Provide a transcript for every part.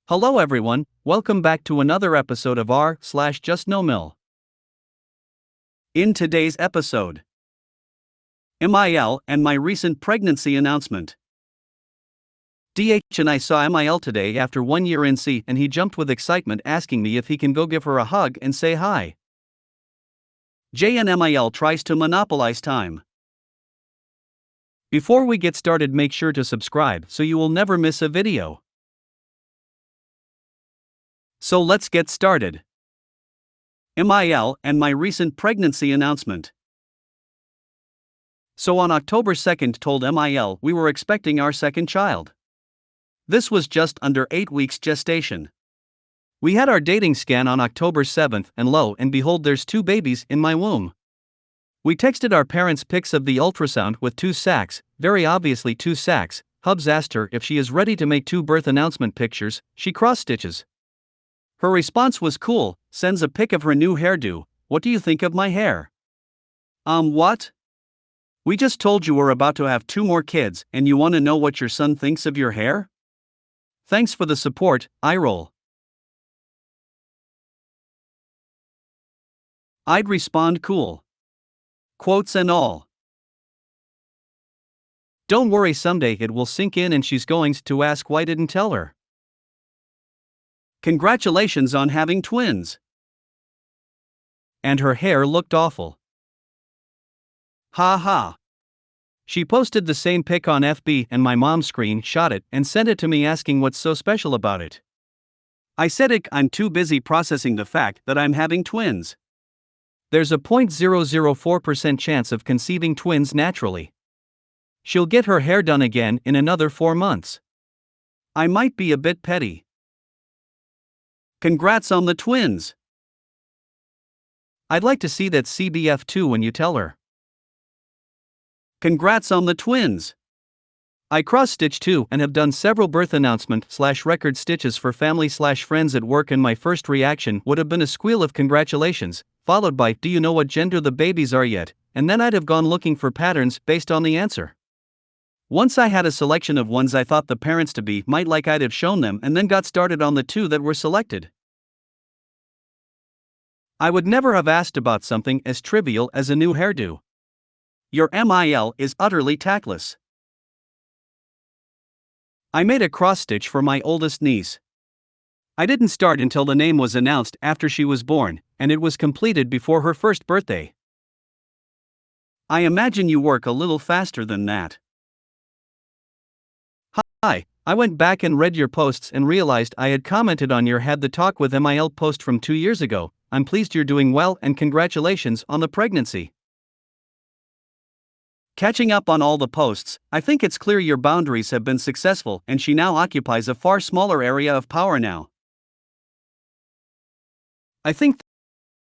Hello everyone, welcome back to another episode of r/JustNoMil. In today's episode, MIL and my recent pregnancy announcement. DH and I saw MIL today after 1 year in C, and he jumped with excitement asking me if he can go give her a hug and say hi. J and MIL tries to monopolize time. Before we get started, make sure to subscribe so you will never miss a video. So let's get started. MIL and my recent pregnancy announcement. So on October 2nd told MIL we were expecting our second child. This was just under 8 weeks gestation. We had our dating scan on October 7th and lo and behold there's 2 babies in my womb. We texted our parents pics of the ultrasound with 2 sacs, very obviously 2 sacs. Hubs asked her if she is ready to make 2 birth announcement pictures, she cross-stitches. Her response was cool, sends a pic of her new hairdo. What do you think of my hair? What? We just told you we're about to have 2 more kids and you want to know what your son thinks of your hair? Thanks for the support, eye roll. I'd respond cool. Quotes and all. Don't worry, someday it will sink in and she's going to ask why didn't tell her. Congratulations on having twins. And her hair looked awful. Ha ha. She posted the same pic on FB and my mom screenshot it and sent it to me asking what's so special about it. I said I'm too busy processing the fact that I'm having twins. There's a 0.004% chance of conceiving twins naturally. She'll get her hair done again in another 4 months. I might be a bit petty. Congrats on the twins. I'd like to see that CBF too when you tell her. Congrats on the twins. I cross-stitch too and have done several birth announcement/record stitches for family/friends at work, and my first reaction would have been a squeal of congratulations, followed by do you know what gender the babies are yet, and then I'd have gone looking for patterns based on the answer. Once I had a selection of ones I thought the parents to be might like, I'd have shown them and then got started on the 2 that were selected. I would never have asked about something as trivial as a new hairdo. Your MIL is utterly tactless. I made a cross-stitch for my oldest niece. I didn't start until the name was announced after she was born, and it was completed before her first birthday. I imagine you work a little faster than that. Hi, I went back and read your posts and realized I had commented on your Had the Talk with MIL post from 2 years ago. I'm pleased you're doing well and congratulations on the pregnancy. Catching up on all the posts, I think it's clear your boundaries have been successful and she now occupies a far smaller area of power now. I think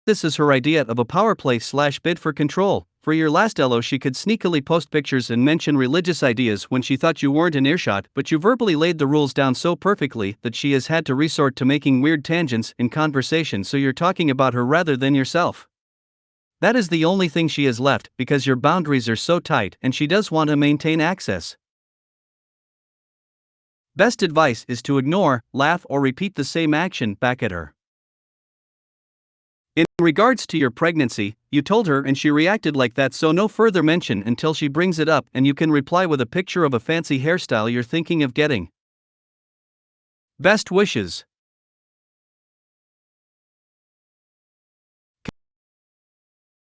this is her idea of a power play/bid for control. For your last LO, she could sneakily post pictures and mention religious ideas when she thought you weren't in earshot, but you verbally laid the rules down so perfectly that she has had to resort to making weird tangents in conversation so you're talking about her rather than yourself. That is the only thing she has left because your boundaries are so tight and she does want to maintain access. Best advice is to ignore, laugh, or repeat the same action back at her. In regards to your pregnancy, you told her and she reacted like that, so no further mention until she brings it up, and you can reply with a picture of a fancy hairstyle you're thinking of getting. Best wishes.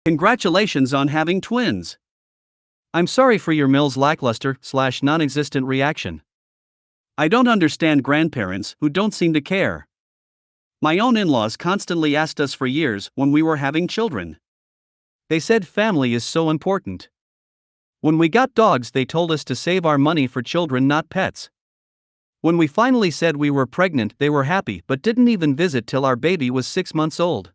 Congratulations on having twins. I'm sorry for your MIL's lackluster/non-existent reaction. I don't understand grandparents who don't seem to care. My own in-laws constantly asked us for years when we were having children. They said family is so important. When we got dogs, they told us to save our money for children, not pets. When we finally said we were pregnant, they were happy but didn't even visit till our baby was 6 months old.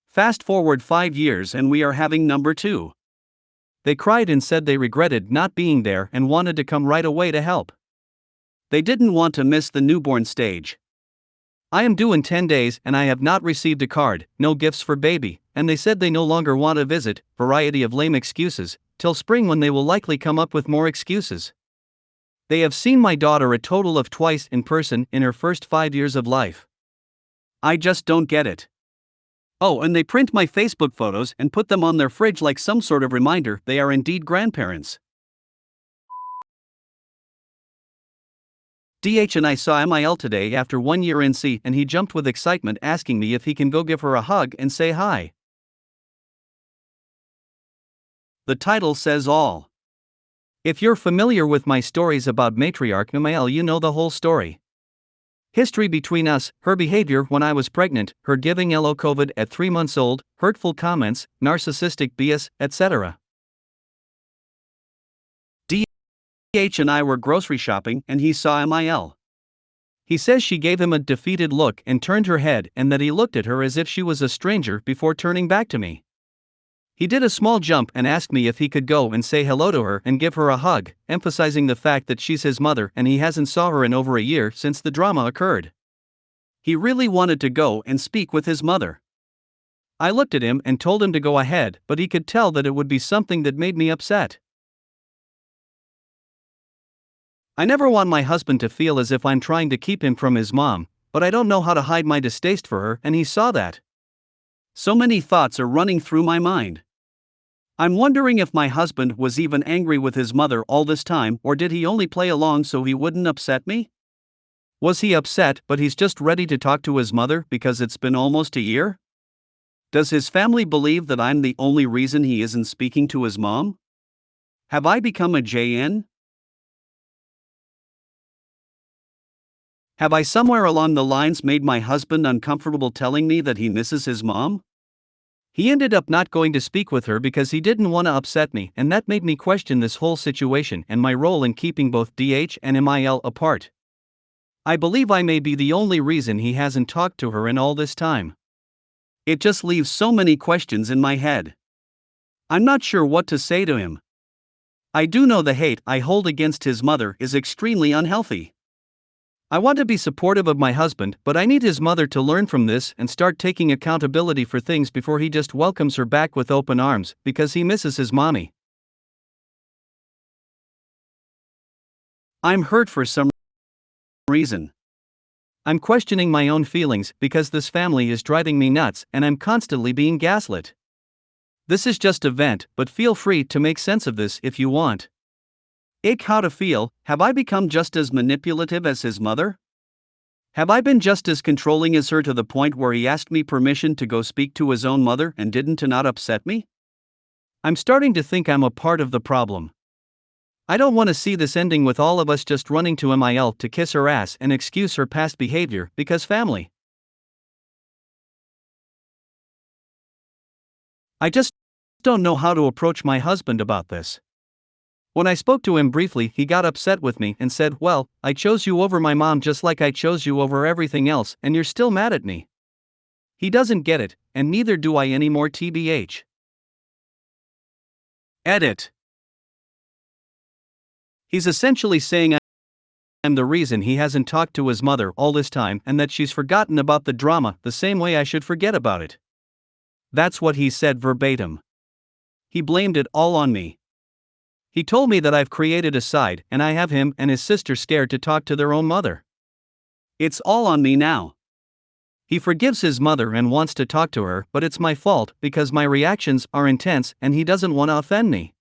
Fast forward 5 years and we are having number 2. They cried and said they regretted not being there and wanted to come right away to help. They didn't want to miss the newborn stage. I am due in 10 days and I have not received a card, no gifts for baby, and they said they no longer want to visit, variety of lame excuses, till spring when they will likely come up with more excuses. They have seen my daughter a total of twice in person in her first 5 years of life. I just don't get it. Oh, and they print my Facebook photos and put them on their fridge like some sort of reminder they are indeed grandparents. DH and I saw MIL today after 1 year in C, and he jumped with excitement asking me if he can go give her a hug and say hi. The title says all. If you're familiar with my stories about matriarch MIL, you know the whole story. History between us, her behavior when I was pregnant, her giving LO COVID at 3 months old, hurtful comments, narcissistic BS, etc. DH and I were grocery shopping and he saw MIL. He says she gave him a defeated look and turned her head, and that he looked at her as if she was a stranger before turning back to me. He did a small jump and asked me if he could go and say hello to her and give her a hug, emphasizing the fact that she's his mother and he hasn't saw her in over a year since the drama occurred. He really wanted to go and speak with his mother. I looked at him and told him to go ahead, but he could tell that it would be something that made me upset. I never want my husband to feel as if I'm trying to keep him from his mom, but I don't know how to hide my distaste for her, and he saw that. So many thoughts are running through my mind. I'm wondering if my husband was even angry with his mother all this time, or did he only play along so he wouldn't upset me? Was he upset but he's just ready to talk to his mother because it's been almost a year? Does his family believe that I'm the only reason he isn't speaking to his mom? Have I become a JN? Have I somewhere along the lines made my husband uncomfortable telling me that he misses his mom? He ended up not going to speak with her because he didn't want to upset me, and that made me question this whole situation and my role in keeping both DH and MIL apart. I believe I may be the only reason he hasn't talked to her in all this time. It just leaves so many questions in my head. I'm not sure what to say to him. I do know the hate I hold against his mother is extremely unhealthy. I want to be supportive of my husband, but I need his mother to learn from this and start taking accountability for things before he just welcomes her back with open arms, because he misses his mommy. I'm hurt for some reason. I'm questioning my own feelings because this family is driving me nuts and I'm constantly being gaslit. This is just a vent, but feel free to make sense of this if you want. How to feel. Have I become just as manipulative as his mother? Have I been just as controlling as her to the point where he asked me permission to go speak to his own mother and didn't to not upset me? I'm starting to think I'm a part of the problem. I don't want to see this ending with all of us just running to MIL to kiss her ass and excuse her past behavior because family. I just don't know how to approach my husband about this. When I spoke to him briefly, he got upset with me and said, "Well, I chose you over my mom just like I chose you over everything else, and you're still mad at me." He doesn't get it, and neither do I anymore, TBH. Edit. He's essentially saying I'm the reason he hasn't talked to his mother all this time and that she's forgotten about the drama the same way I should forget about it. That's what he said verbatim. He blamed it all on me. He told me that I've created a side and I have him and his sister scared to talk to their own mother. It's all on me now. He forgives his mother and wants to talk to her, but it's my fault because my reactions are intense and he doesn't want to offend me.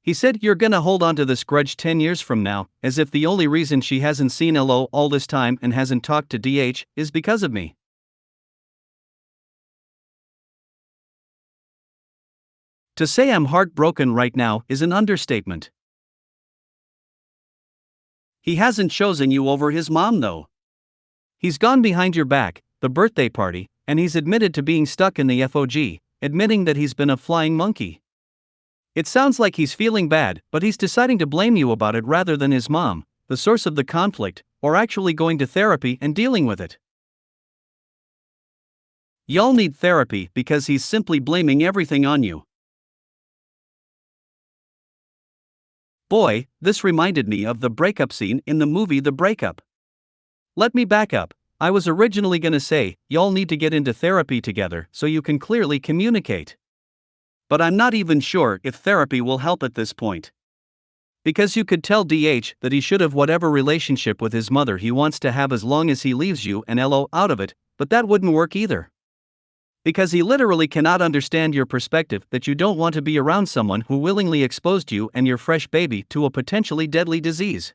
He said, "You're gonna hold on to this grudge 10 years from now, as if the only reason she hasn't seen LO all this time and hasn't talked to DH is because of me." To say I'm heartbroken right now is an understatement. He hasn't chosen you over his mom though. He's gone behind your back, the birthday party, and he's admitted to being stuck in the FOG, admitting that he's been a flying monkey. It sounds like he's feeling bad, but he's deciding to blame you about it rather than his mom, the source of the conflict, or actually going to therapy and dealing with it. Y'all need therapy because he's simply blaming everything on you. Boy, this reminded me of the breakup scene in the movie The Breakup. Let me back up. I was originally gonna say, y'all need to get into therapy together so you can clearly communicate. But I'm not even sure if therapy will help at this point. Because you could tell DH that he should have whatever relationship with his mother he wants to have as long as he leaves you and LO out of it, but that wouldn't work either. Because he literally cannot understand your perspective that you don't want to be around someone who willingly exposed you and your fresh baby to a potentially deadly disease.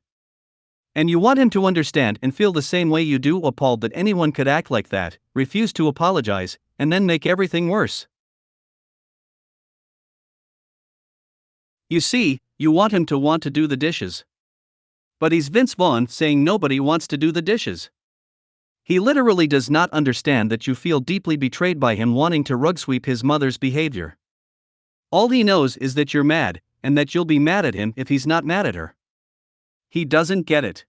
And you want him to understand and feel the same way you do, appalled that anyone could act like that, refuse to apologize, and then make everything worse. You see, you want him to want to do the dishes. But he's Vince Vaughn saying nobody wants to do the dishes. He literally does not understand that you feel deeply betrayed by him wanting to rug sweep his mother's behavior. All he knows is that you're mad, and that you'll be mad at him if he's not mad at her. He doesn't get it.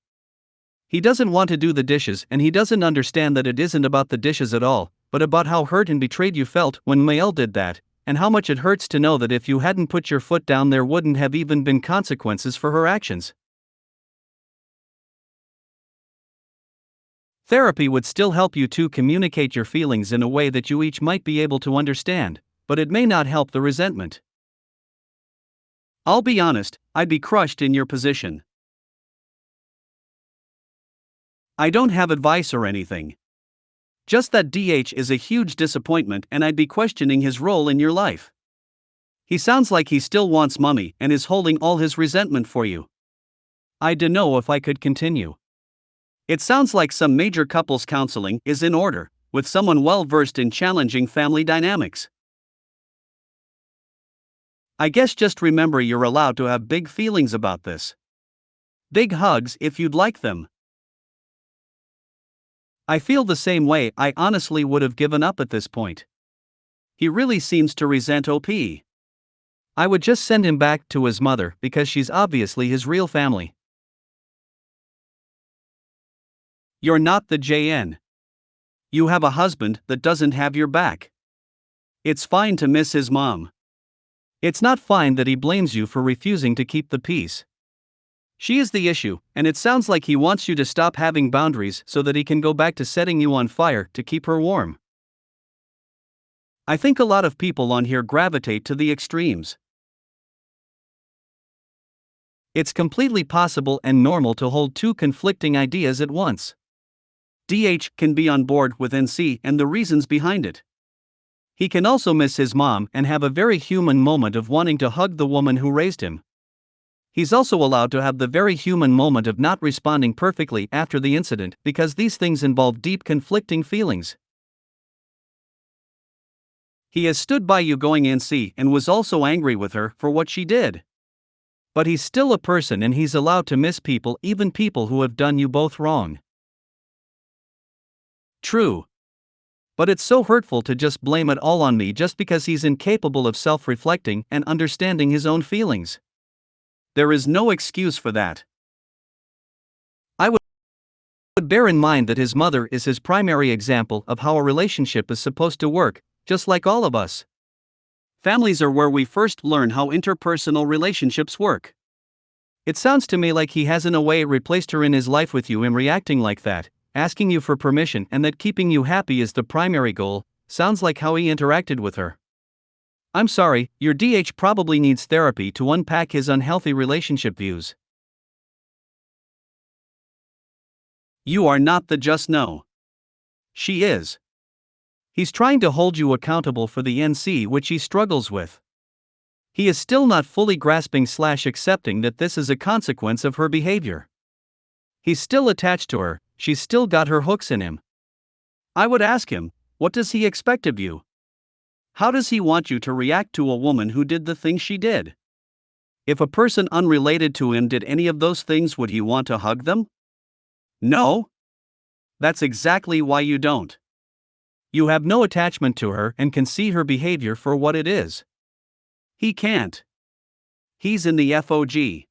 He doesn't want to do the dishes, and he doesn't understand that it isn't about the dishes at all, but about how hurt and betrayed you felt when Mael did that, and how much it hurts to know that if you hadn't put your foot down there wouldn't have even been consequences for her actions. Therapy would still help you two communicate your feelings in a way that you each might be able to understand, but it may not help the resentment. I'll be honest, I'd be crushed in your position. I don't have advice or anything. Just that DH is a huge disappointment and I'd be questioning his role in your life. He sounds like he still wants mommy and is holding all his resentment for you. I don't know if I could continue. It sounds like some major couples counseling is in order, with someone well versed in challenging family dynamics. I guess just remember you're allowed to have big feelings about this. Big hugs if you'd like them. I feel the same way. I honestly would have given up at this point. He really seems to resent OP. I would just send him back to his mother because she's obviously his real family. You're not the JN. You have a husband that doesn't have your back. It's fine to miss his mom. It's not fine that he blames you for refusing to keep the peace. She is the issue, and it sounds like he wants you to stop having boundaries so that he can go back to setting you on fire to keep her warm. I think a lot of people on here gravitate to the extremes. It's completely possible and normal to hold two conflicting ideas at once. DH can be on board with NC and the reasons behind it. He can also miss his mom and have a very human moment of wanting to hug the woman who raised him. He's also allowed to have the very human moment of not responding perfectly after the incident because these things involve deep conflicting feelings. He has stood by you going NC and was also angry with her for what she did. But he's still a person and he's allowed to miss people, even people who have done you both wrong. True. But it's so hurtful to just blame it all on me just because he's incapable of self-reflecting and understanding his own feelings. There is no excuse for that. I would bear in mind that his mother is his primary example of how a relationship is supposed to work, just like all of us. Families are where we first learn how interpersonal relationships work. It sounds to me like he has in a way replaced her in his life with you in reacting like that. Asking you for permission and that keeping you happy is the primary goal, sounds like how he interacted with her. I'm sorry, your DH probably needs therapy to unpack his unhealthy relationship views. You are not the just no. She is. He's trying to hold you accountable for the NC which he struggles with. He is still not fully grasping/accepting that this is a consequence of her behavior. He's still attached to her. She's still got her hooks in him. I would ask him, what does he expect of you? How does he want you to react to a woman who did the things she did? If a person unrelated to him did any of those things, would he want to hug them? No. That's exactly why you don't. You have no attachment to her and can see her behavior for what it is. He can't. He's in the FOG.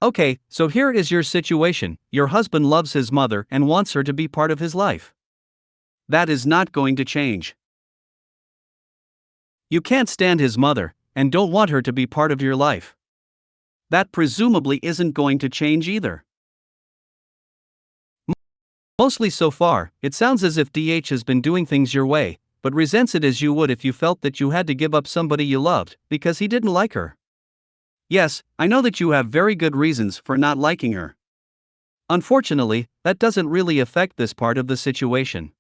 Okay, so here is your situation. Your husband loves his mother and wants her to be part of his life. That is not going to change. You can't stand his mother and don't want her to be part of your life. That presumably isn't going to change either. Mostly so far, it sounds as if DH has been doing things your way, but resents it as you would if you felt that you had to give up somebody you loved because he didn't like her. Yes, I know that you have very good reasons for not liking her. Unfortunately, that doesn't really affect this part of the situation.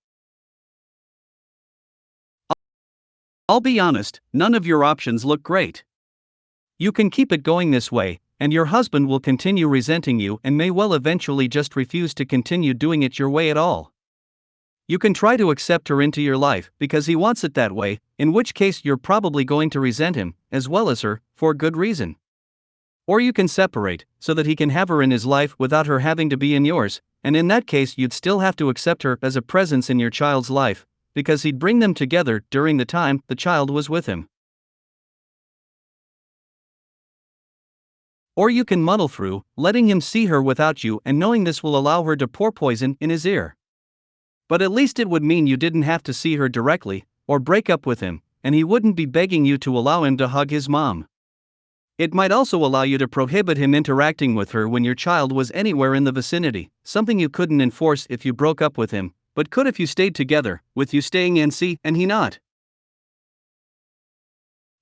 I'll be honest, none of your options look great. You can keep it going this way, and your husband will continue resenting you and may well eventually just refuse to continue doing it your way at all. You can try to accept her into your life because he wants it that way, in which case you're probably going to resent him, as well as her, for good reason. Or you can separate, so that he can have her in his life without her having to be in yours, and in that case you'd still have to accept her as a presence in your child's life, because he'd bring them together during the time the child was with him. Or you can muddle through, letting him see her without you and knowing this will allow her to pour poison in his ear. But at least it would mean you didn't have to see her directly, or break up with him, and he wouldn't be begging you to allow him to hug his mom. It might also allow you to prohibit him interacting with her when your child was anywhere in the vicinity, something you couldn't enforce if you broke up with him, but could if you stayed together, with you staying NC and he not.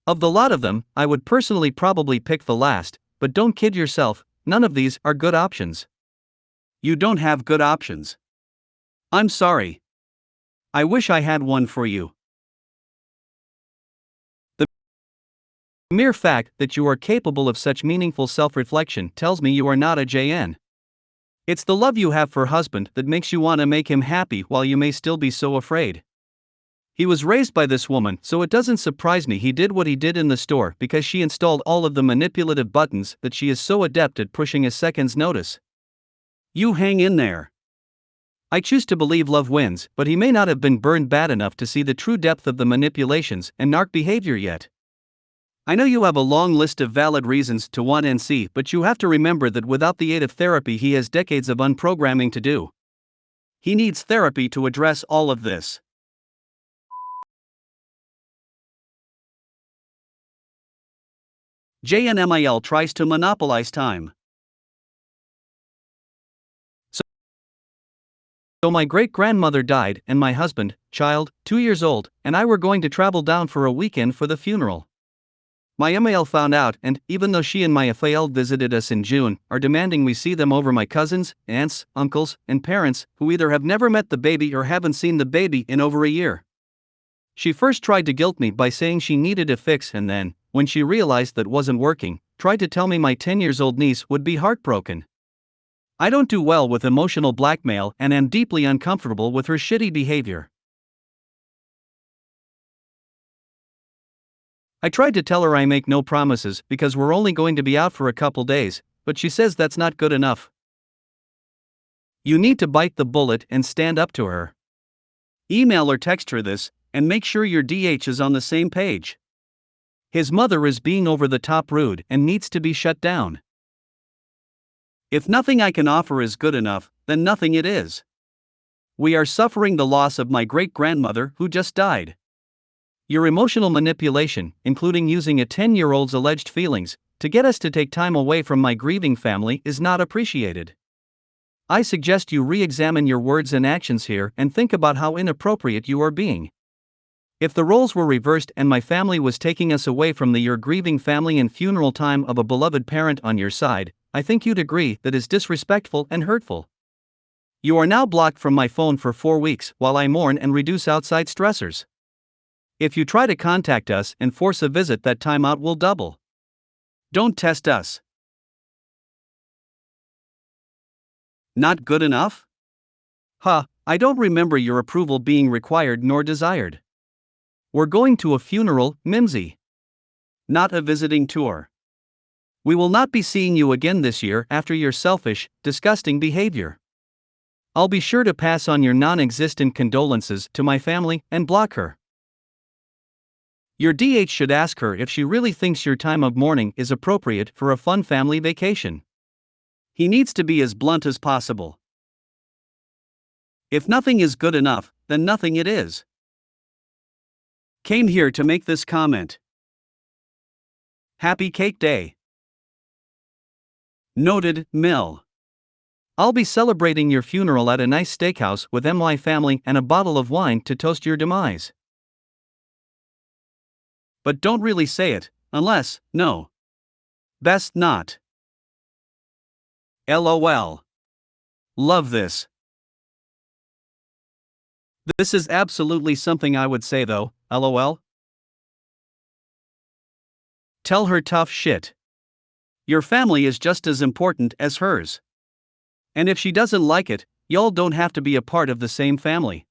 Of the lot of them, I would personally probably pick the last, but don't kid yourself, none of these are good options. You don't have good options. I'm sorry. I wish I had one for you. The mere fact that you are capable of such meaningful self-reflection tells me you are not a JN. It's the love you have for husband that makes you want to make him happy while you may still be so afraid. He was raised by this woman, so it doesn't surprise me he did what he did in the store because she installed all of the manipulative buttons that she is so adept at pushing a second's notice. You hang in there. I choose to believe love wins, but he may not have been burned bad enough to see the true depth of the manipulations and narc behavior yet. I know you have a long list of valid reasons to want NC, but you have to remember that without the aid of therapy he has decades of unprogramming to do. He needs therapy to address all of this. JNMIL tries to monopolize time. So my great-grandmother died and my husband, child, 2 years old, and I were going to travel down for a weekend for the funeral. My MIL found out and, even though she and my FAL visited us in June, are demanding we see them over my cousins, aunts, uncles, and parents, who either have never met the baby or haven't seen the baby in over a year. She first tried to guilt me by saying she needed a fix and then, when she realized that wasn't working, tried to tell me my 10-year-old niece would be heartbroken. I don't do well with emotional blackmail and am deeply uncomfortable with her shitty behavior. I tried to tell her I make no promises because we're only going to be out for a couple days, but she says that's not good enough. You need to bite the bullet and stand up to her. Email or text her this, and make sure your DH is on the same page. His mother is being over the top rude and needs to be shut down. If nothing I can offer is good enough, then nothing it is. We are suffering the loss of my great-grandmother who just died. Your emotional manipulation, including using a 10-year-old's alleged feelings, to get us to take time away from my grieving family is not appreciated. I suggest you re-examine your words and actions here and think about how inappropriate you are being. If the roles were reversed and my family was taking us away from your grieving family and funeral time of a beloved parent on your side, I think you'd agree that is disrespectful and hurtful. You are now blocked from my phone for 4 weeks while I mourn and reduce outside stressors. If you try to contact us and force a visit, that timeout will double. Don't test us. Not good enough? I don't remember your approval being required nor desired. We're going to a funeral, Mimsy. Not a visiting tour. We will not be seeing you again this year after your selfish, disgusting behavior. I'll be sure to pass on your non-existent condolences to my family and block her. Your DH should ask her if she really thinks your time of mourning is appropriate for a fun family vacation. He needs to be as blunt as possible. If nothing is good enough, then nothing it is. Came here to make this comment. Happy Cake Day. Noted, Mil. I'll be celebrating your funeral at a nice steakhouse with my family and a bottle of wine to toast your demise. But don't really say it, unless, no. Best not. LOL. Love this. This is absolutely something I would say though, LOL. Tell her tough shit. Your family is just as important as hers. And if she doesn't like it, y'all don't have to be a part of the same family.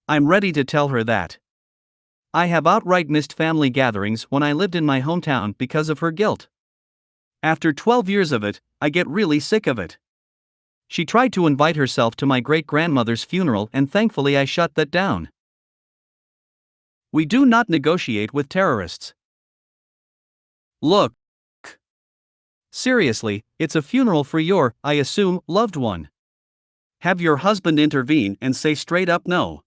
I'm ready to tell her that. I have outright missed family gatherings when I lived in my hometown because of her guilt. After 12 years of it, I get really sick of it. She tried to invite herself to my great-grandmother's funeral and thankfully I shut that down. We do not negotiate with terrorists. Look. Seriously, it's a funeral for your, I assume, loved one. Have your husband intervene and say straight up no.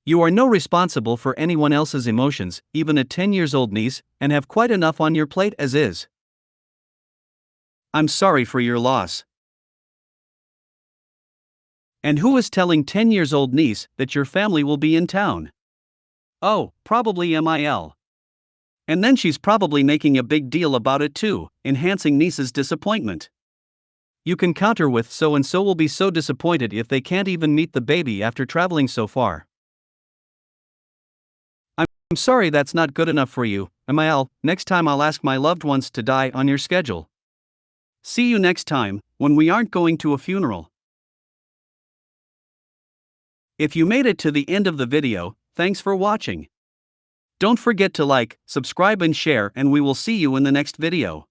You are no responsible for anyone else's emotions, even a 10-year-old niece, and have quite enough on your plate as is. I'm sorry for your loss. And who is telling 10-year-old niece that your family will be in town? Oh, probably MIL. And then she's probably making a big deal about it too, enhancing niece's disappointment. You can counter with so-and-so will be so disappointed if they can't even meet the baby after traveling so far. I'm sorry that's not good enough for you, MIL. Next time I'll ask my loved ones to die on your schedule. See you next time, when we aren't going to a funeral. If you made it to the end of the video, thanks for watching. Don't forget to like, subscribe and share, and we will see you in the next video.